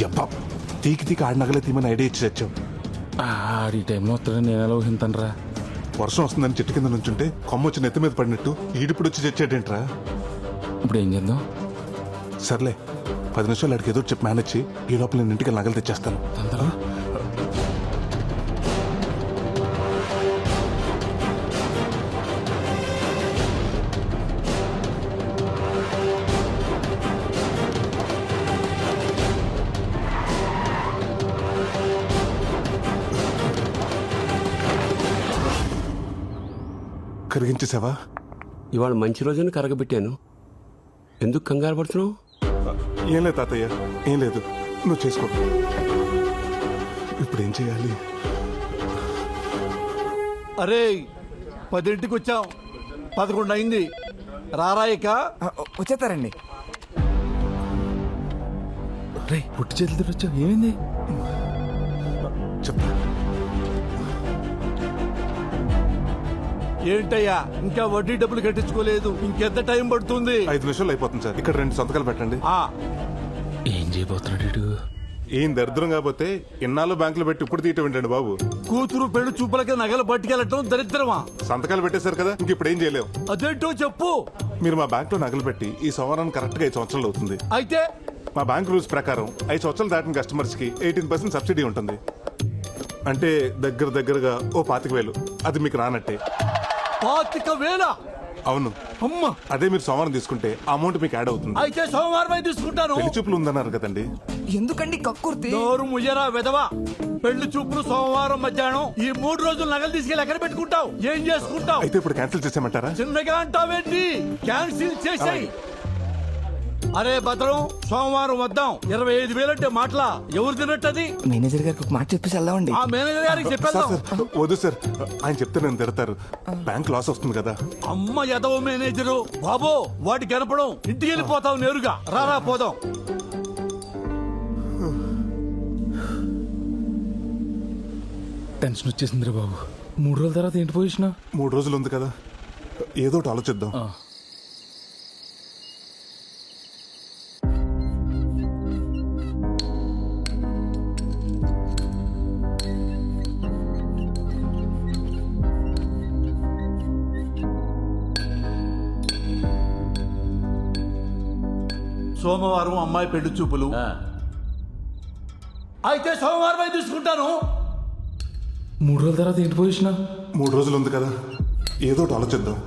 అబ్బా తీకి తీకి ఆడి నగలే తీమని ఐడియా ఇచ్చి తెచ్చావు. ఆడి టైంలో వస్తాడని నేను ఎలా ఊహింతనరా. వర్షం వస్తుందని చెట్టు కింద నుంచుంటే కొమ్మ వచ్చి నెత్తి మీద పడినట్టు ఈడిప్పుడు వచ్చి తెచ్చాడేంట్రా? ఇప్పుడు ఏం చేద్దాం? సర్లే 10 నిమిషాలు అడిగి ఏదో చెప్పి మేనేజ్ చేయి. ఈ లోపల నేను ఇంటికి నగలు తెచ్చేస్తాను. తొందరగా. కరిగించేసావా? ఇవాళ మంచి రోజున కరగబెట్టాను. ఎందుకు కంగారు పడుతున్నావు? ఏం లేదు తాతయ్య, ఏం లేదు, నువ్వు చేసుకో. ఇప్పుడు ఏం చేయాలి? అరే 10ంటికి వచ్చాం, 11 అయింది. రారాయిక వచ్చేస్తారండి. రే పుట్టి చేతులతో వచ్చావు, ఏమైంది? చెప్తా. ఏంటయ్యా ఇంకా వడ్డీ డబ్బులు కట్టించుకోలేదు? ఇంకెంత టైం పడుతుంది? 5 నిమిషాలు అయిపోతుంది సార్. ఇక్కడ 2 సంతకాలు పెట్టండి. ఏం చేయబోతున్నాడు వీడు? ఏం దరిద్రం కాకపోతే ఇన్నాళ్ళు బ్యాంకులో పెట్టి ఇప్పుడు తీయటం ఏంటండి బాబు? కూతురు పెళ్లి చూపులకి నగలు పట్టుకెళ్ళటం దరిద్రమా? సంతకాలు పెట్టేశారు కదా, ఇంక ఇప్పుడు ఏం చేయలేవు. అదేంటో చెప్పు. మీరు మా బ్యాంక్ లో నగలు పెట్టి ఈ సంవత్సరానికి కరెక్ట్ గా 5 సంవత్సరాలు అవుతుంది. అయితే మా బ్యాంక్ రూల్స్ ప్రకారం 5 సంవత్సరాలు దాటిన కస్టమర్స్ కి 18% సబ్సిడీ ఉంటుంది. అంటే దగ్గరగా ఓ 25,000. అది మీకు రానట్టే. 25,000? అవును. అమ్మ, అదే మీరు సోమవారం తీసుకుంటే ఆ అమౌంట్ మీకు యాడ్ అవుతుంది. అయితే సోమవారం తీసుకుంటాను. పెళ్లి చూపులు ఉందన్నారు కదండి. ఎందుకండి కక్కుర్తి? నోరు ముయ్యరా వెదవా. పెళ్లి చూపులు సోమవారం మధ్యాహ్నం. ఈ 3 రోజులు నగలు తీసుకెళ్ళి ఎక్కడ పెట్టుకుంటావు? ఏం చేసుకుంటావు? అయితే ఇప్పుడు క్యాన్సిల్ చేసేయమంటారా? చిన్నగా అంటావేంటి? క్యాన్సిల్ చేసేయ్. అరే భద్రం, సోమవారం వద్దాం. 25,000 అంటే మాటలా? ఎవరు తిన్నట్టది? మేనేజర్ గారికి ఒక మాట చెప్పేసి వెళ్దామండి. ఆ మేనేజర్ గారికి సార్ చెప్పేద్దాం. సార్ వద్దు సార్, ఆయన చెప్తే నేను తిడతారు. బ్యాంక్ లాస్ వస్తుంది కదా. అమ్మ ఎదవ మేనేజరు బాబో, వాటి కనపడం. ఇంటికి వెళ్ళిపోతావు నేరుగా. రారా పోదాం. టెన్షన్ వచ్చేసిందిరా బాబు. 3 రోజుల తర్వాత ఏంటి పొజిషన్? 3 రోజులు ఉంది కదా, ఏదో ఒకటి ఆలోచిద్దాం. సోమవారం అమ్మాయి పెళ్లి చూపులు. అయితే సోమవారం తీసుకుంటాను. 3 రోజుల తర్వాత ఏంటి పొజిషన్? 3 రోజులు ఉంది కదా, ఏదో ఒకటి ఆలోచిద్దాం.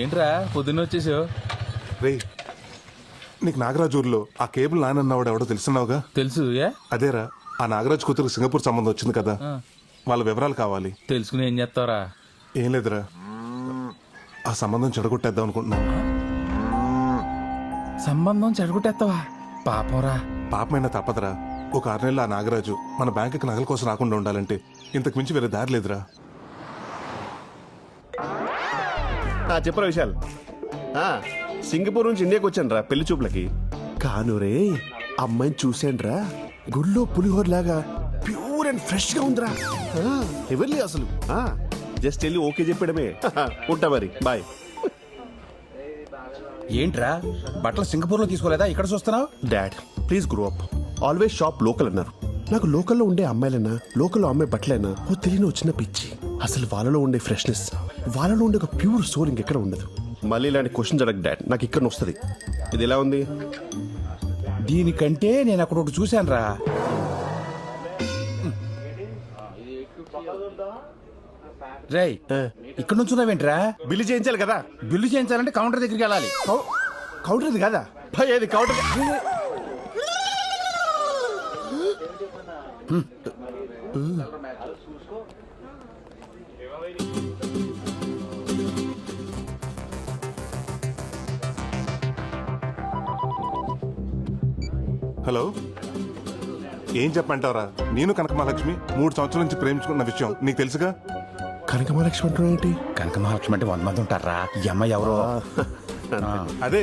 ఏంట్రా పొద్దున్న వచ్చేసావు? రే, నీకు నాగరాజు ఊర్లో ఆ కేబుల్ నానన్నవాడు ఎవడో తెలుసున్నావుగా? తెలుసు. ఏ అదేరా, ఆ నాగరాజు కూతురు సింగపూర్ సంబంధం వచ్చింది కదా, వాళ్ళ వివరాలు కావాలి. తెలుసుకుని ఏం చేస్తావురా? ఏం లేదురా, ఆ సంబంధం చెడగొట్టేద్దాం అనుకుంటున్నాను. సంబంధం చెడగొట్టేస్తావా? పాపంరా. పాపమైనా తప్పదురా. ఒక 6 నెలలు ఆ నాగరాజు మన బ్యాంకుకి నగల కోసం రాకుండా ఉండాలంటే ఇంతకు మించి వేరే దారి లేదురా. చెప్పరా విశాల్. సింగపూర్ నుంచి ఇండియాకి వచ్చాను రా పెళ్లి చూపులకి. కాను రే, అమ్మాయిని చూశాను రా. గుళ్ళో పులిహోర లాగా ప్యూర్ అండ్ ఫ్రెష్ గా ఉందిరా. ఎవరిలే అసలు. జస్ట్ వెళ్ళి ఓకే చెప్పడమే. ఉంటా మరి, బాయ్. ఏంట్రా బట్టలు సింగపూర్ లో తీసుకోలేదా, ఇక్కడ చూస్తున్నావు? Dad please grow up. Always shop local అన్నారు. నాకు లోకల్లో ఉండే అమ్మాయిలైనా, లోకల్లో అమ్మాయి బట్టలైనా ఓ తెలియని వచ్చిన పిచ్చి. అసలు వాళ్ళలో ఉండే ఫ్రెష్నెస్, వాళ్ళలో ఉండే ఒక ప్యూర్ సోల్ ఇంకెక్కడ ఉండదు. మళ్ళీ ఇలాంటి క్వశ్చన్ అడగ డాడ్, నాకు ఇక్కడ వస్తుంది. ఇది ఎలా ఉంది? దీనికంటే నేను అక్కడ ఒకటి చూశాను రా. రేయ్, ఇక్కడ నుంచి ఉన్నావేంట్రా? బిల్లు చేయించాలి కదా. బిల్లు చేయించాలంటే కౌంటర్ దగ్గరికి వెళ్ళాలి. కౌంటర్ ఇది కదా భయ్, అది కౌంటర్. హలో, ఏం చెప్పంటావరా? నేను కనక మహాలక్ష్మి 3 సంవత్సరాల నుంచి ప్రేమించుకున్న విషయం నీకు తెలుసుగా. కనక మహాలక్ష్మి అంటున్నావు ఏంటి? కనక మహాలక్ష్మి అంటే 100 మంది ఉంటారా? ఈ అమ్మాయి ఎవరో. అదే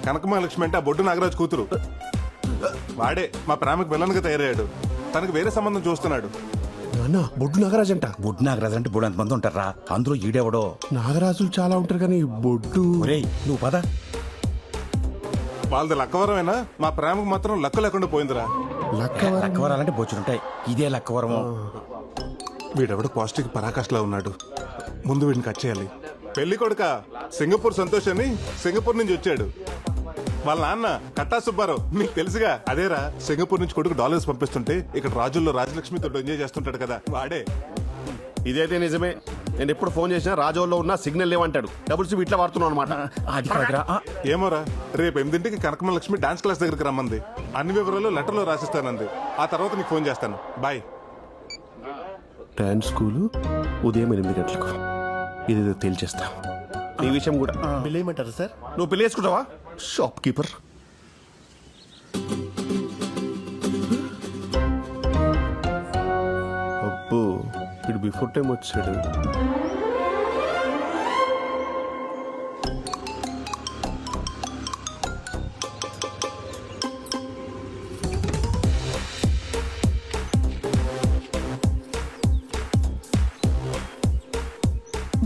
కనక మహాలక్ష్మి అంటే ఆ బొడ్డు నాగరాజు కూతురు. వాడే మా ప్రేమకు విలన్గా తయారయ్యాడు. తనకు వేరే సంబంధం చూస్తున్నాడు. నాన్న బొడ్డు నాగరాజు అంట. బుడ్ నాగరాజు అంటే బుడ్ మంది ఉంటారా, అందులో ఈడెవడో. నాగరాజులు చాలా ఉంటారు కానీ బొడ్డు. ఒరేయ్ నువ్వు పద. వాళ్ళది లక్కవరమేనా? మా ప్రేమకు మాత్రం లక్క లేకుండా పోయిందిరా. లక్కవరాలంటే బొచ్చులుంటాయి, ఇదే లక్కవరము. వీడెవడో పాజిటివ్ పరాకాష్లా ఉన్నాడు. ముందు వీడిని కట్ చేయాలి. పెళ్లి కొడుక సింగపూర్ సంతోష్ అని సింగపూర్ నుంచి వచ్చాడు. వాళ్ళ నాన్న కట్టా సుబ్బారావు, మీకు తెలుసుగా. అదేరా, సింగపూర్ నుంచి కొడుకు డాలర్స్ పంపిస్తుంటే ఇక్కడ రాజుల్లో రాజలక్ష్మితో ఎంజాయ్ చేస్తుంటాడు కదా, వాడే. ఇదైతే నిజమే. నేను ఎప్పుడు ఫోన్ చేసినా రాజోల్లో ఉన్న సిగ్నల్ లేవంటాడు. డబుల్ సిమ్ ఇట్లా వాడుతున్నావు అనమాట. అది కాదురా. ఏమోరా, రేపు 8ంటికి కనకమలక్ష్మి డాన్స్ క్లాస్ దగ్గరికి రమ్మంది. అన్ని వివరాలు లెటర్లో రాసిస్తానంది. ఆ తర్వాత నీకు ఫోన్ చేస్తాను. బాయ్. డాన్స్ స్కూలు ఉదయం 8 గంటలకు. ఇదేదో తేల్చేస్తా. ఈ విషయం కూడా బిల్ ఏమంటారు సార్? నువ్వు పెళ్లి చేసుకుంటావా? Shop keeper. అబ్బో, ఇప్పుడు బిఫోర్ టైం వచ్చాడు.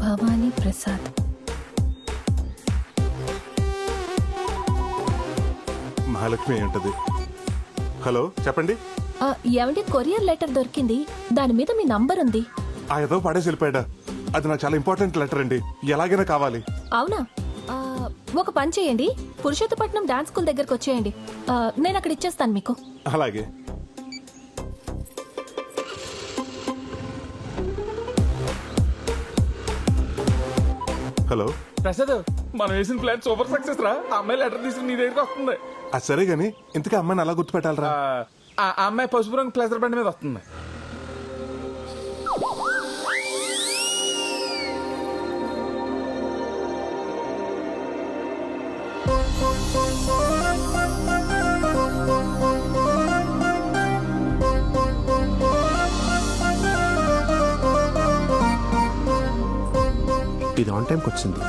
భవానీ ప్రసాద్. మహాలక్ష్మి ఏంటది? హలో, చెప్పండి. ఏమండి, కొరియర్ లెటర్ దొరికింది, దాని మీద మీ నంబర్ ఉంది. ఆ ఏదో పడేసి వెళ్ళిపోయాడా? అది నాకు చాలా ఇంపార్టెంట్ లెటర్ అండి, ఎలాగైనా కావాలి. అవునా? ఒక పని చేయండి, పురుషోత్తపట్నం డాన్స్ స్కూల్ దగ్గరకు వచ్చేయండి. నేను అక్కడ ఇచ్చేస్తాను మీకు. అలాగే. హలో. ప్రసాద్, మనం వేసిన ప్లాన్ సూపర్ సక్సెస్ రా. ఆ అమ్మాయి లెటర్ తీసుకుని నీ దగ్గరికి వస్తుంది. అది సరే గాని, ఇంతకీ అమ్మాయిని అలా గుర్తుపెట్టాలరా? ఆ అమ్మాయి పసుపు రంగు ప్లేసర్ బండి మీద వస్తుంది. ఇది ఆన్ టైంకి వచ్చింది.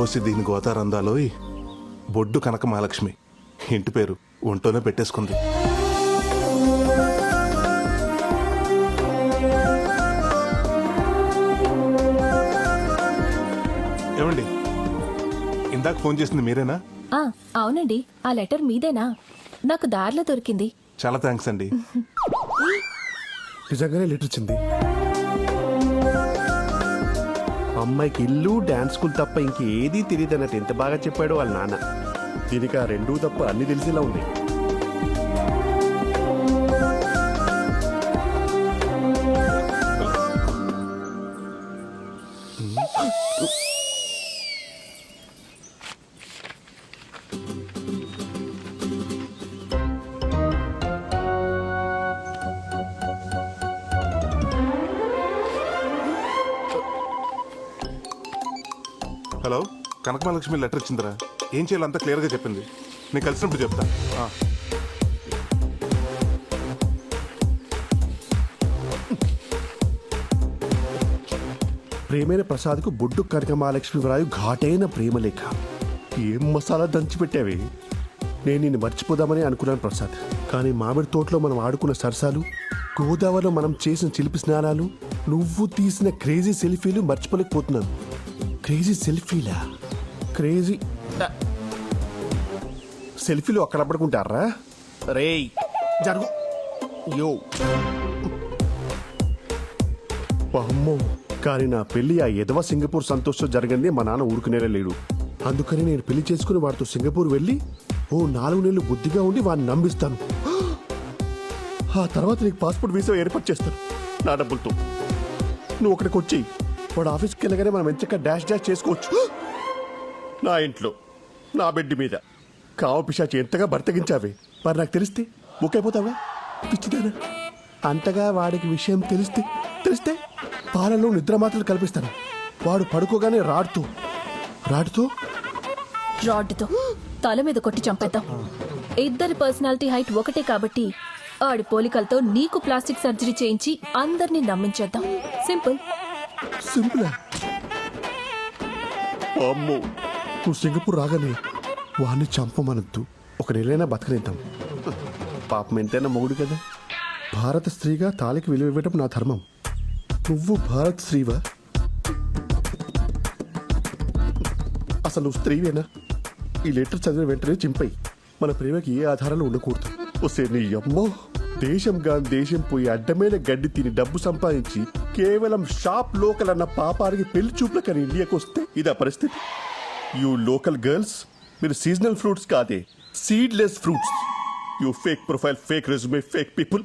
ఓసి దీని గోతారందాలోయ్. బొడ్డు కనక మహాలక్ష్మి ఇంటి పేరు ఒంటోనే పెట్టేసుకుంది. ఏమండి, ఇందాక ఫోన్ చేసింది మీరేనా? అవునండి, ఆ లెటర్ మీదేనా? నాకు దారిలో దొరికింది. చాలా థ్యాంక్స్ అండి. నిజంగానే లెటర్ వచ్చింది. అమ్మాయికి ఇల్లు డాన్స్ స్కూల్ తప్ప ఇంకేదీ తెలియదు అన్నట్టు ఎంత బాగా చెప్పాడు వాళ్ళ నాన్న. దీనికి ఆ రెండూ తప్ప అన్ని తెలిసేలా ఉంది. హలో, కనకమహాలక్ష్మి లెటర్ ఇచ్చిందిరా. ఏం చేయాలో అంతా క్లియర్గా చెప్పింది. నేను కలిసినప్పుడు చెప్తా. ప్రేమైన ప్రసాద్కు బొడ్డు కనక మహాలక్ష్మి వ్రాయు ఘాటైన ప్రేమలేఖ. ఏం మసాలా దంచిపెట్టావి. నేను నిన్ను మర్చిపోదామని అనుకున్నాను ప్రసాద్, కానీ మామిడి తోటలో మనం ఆడుకున్న సరసాలు, గోదావరిలో మనం చేసిన చిలిపి స్నానాలు, నువ్వు తీసిన క్రేజీ సెల్ఫీలు మర్చిపోలేకపోతున్నాను. క్రేజీ సెల్ఫీలా? క్రేజీ సెల్ఫీలు అక్కడ పడుకుంటారా? రేయ్ జరుగు. యో అమ్మో, కానీ నా పెళ్లి ఆ ఎదవ సింగపూర్ సంతోషం జరగంది మా నాన్న ఊరుకునేలా లేడు. అందుకని నేను పెళ్లి చేసుకుని వాడితో సింగపూర్ వెళ్ళి ఓ 4 నెలలు బుద్ధిగా ఉండి వాడిని నమ్మిస్తాను. ఆ తర్వాత నీకు పాస్పోర్ట్ వీసా ఏర్పాటు చేస్తాను నా డబ్బులతో. నువ్వు అక్కడికి వచ్చి వాడు ఆఫీస్కి వెళ్ళగానే మనం ఎంచక్క డాష్ డాష్ చేసుకోవచ్చు. నా ఇంట్లో నా బెడ్ మీద కావ పిశాచి ఎంతగా బర్తగించావే. మరి నాకు తెలిస్తే బుక్కైపోతావా? పిచ్చిదానా? అంతగా వాడికి విషయం తెలిస్తే పాలలో నిద్ర మాత్రలు కల్పిస్తాను. వాడు పడుకోగానే రాడ్తో తల మీద కొట్టి చంపేద్దాం. ఇద్దరి పర్సనాలిటీ హైట్ ఒకటే కాబట్టి ఆడి పోలికలతో నీకు ప్లాస్టిక్ సర్జరీ చేయించి అందరినీ నమ్మించేద్దాం. సింపుల్. సింపులా? అమ్మో, నువ్వు సింగపూర్ రాగానే వాడిని చంపమనొద్దు, ఒక నెలైనా బతకనిద్దాం. పాపం ఎంతైనా మొగుడు కదా. భారత స్త్రీగా తాలికి విలువ ఇవ్వడం నా ధర్మం. నువ్వు భారత స్త్రీవా? అసలు నువ్వు స్త్రీవేనా? ఈ లెటర్ చదివిన వెంటనే చింపై. మన ప్రేమకి ఏ ఆధారాలు ఉండకూడదు. వస్తే నీ అమ్మో, దేశం పోయి అడ్డమైన గడ్డి తిని డబ్బు సంపాదించి కేవలం షాప్ లోకల్ అన్న పాపానికి పెళ్లి చూపులకని ఇండియాకి వస్తే ఇదా పరిస్థితి. యూ లోకల్ గర్ల్స్, మీరు సీజనల్ ఫ్రూట్స్ కాదే, seedless fruits. You fake profile, fake resume, fake people.